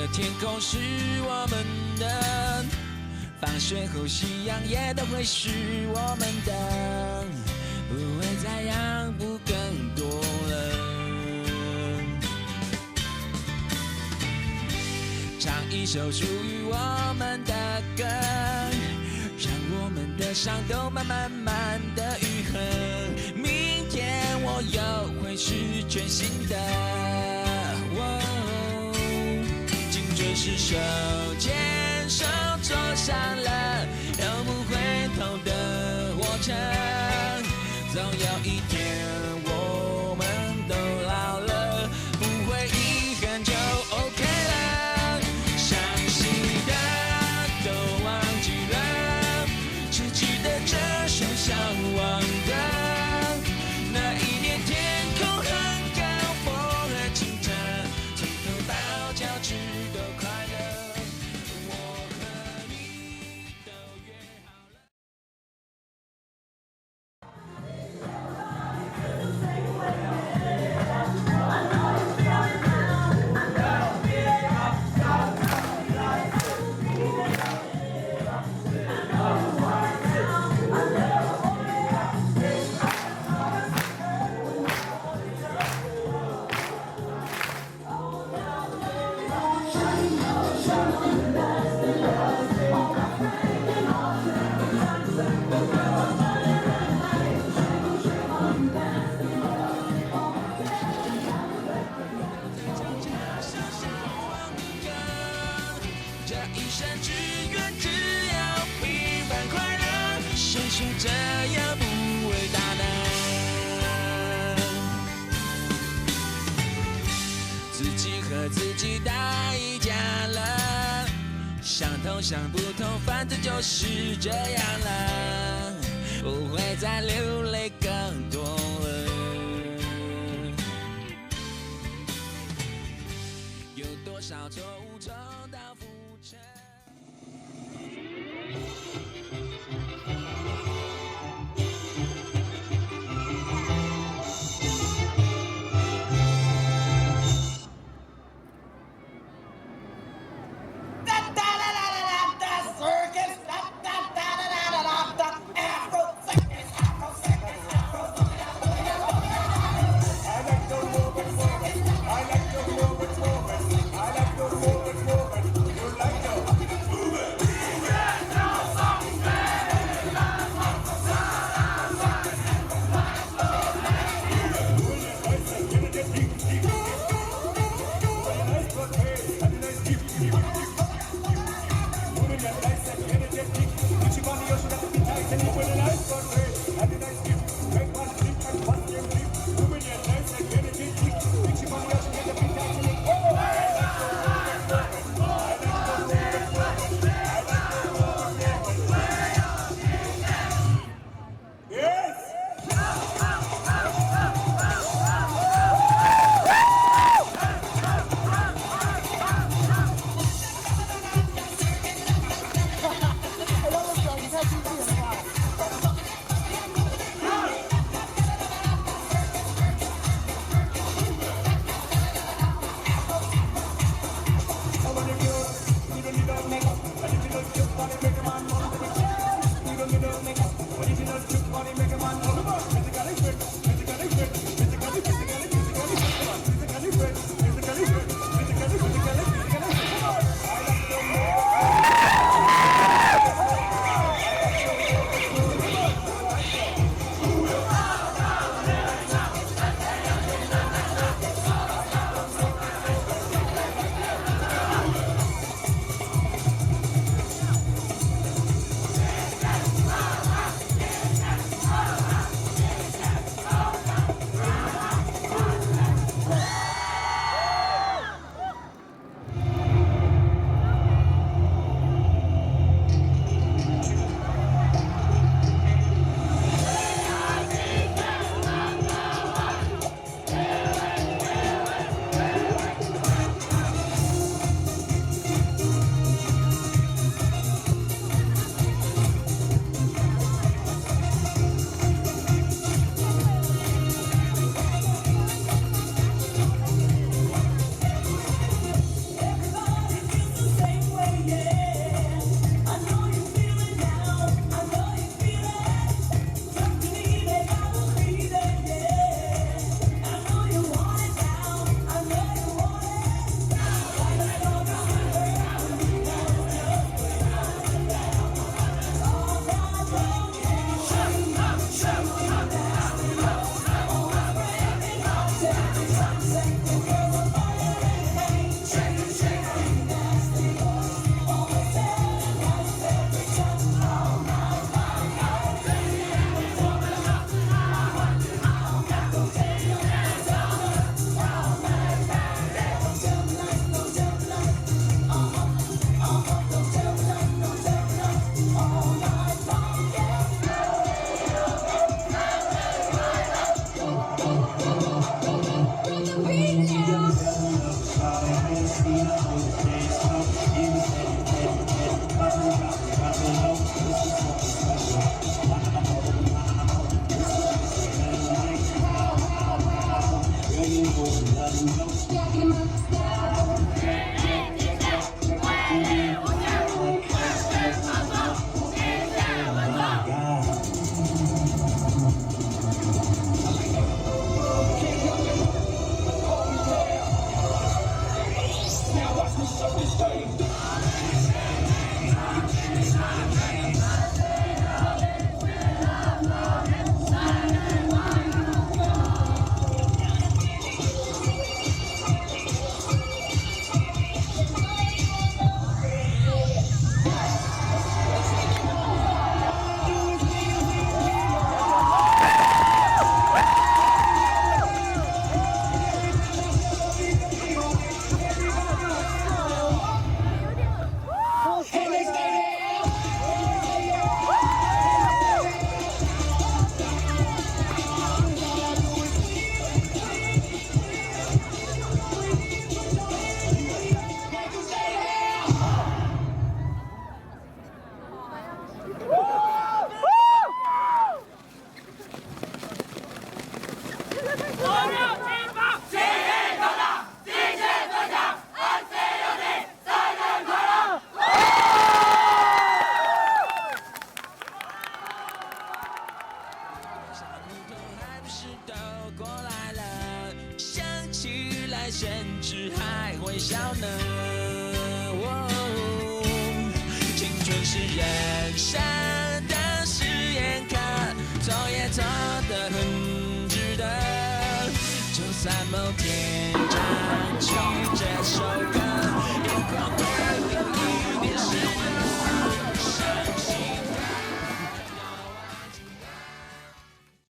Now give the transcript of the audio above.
的天空是我们的，放学后夕阳也都会是我们的，不会再让步更多了。唱一首属于我们的歌，让我们的伤都慢慢的愈合。明天我又会是全新的。青春是手牵手走上了永不回头的火车，总有一天我们都老了，不会遗憾就 OK 了。伤心的都忘记了，失去的这首向往的，那一年天空很高，风很清澈，从头到脚趾都快乐，我和你都约好了。这一生只愿只要平凡快乐，谁说这样不伟大呢？自己和自己打一架了，想通想不通，反正就是这样了，不会再流泪更多了。有多少错误重蹈覆辙？I like to move it. 甚至还会笑呢。青春是人生的实验课，走也走得很值得。就算某天长久。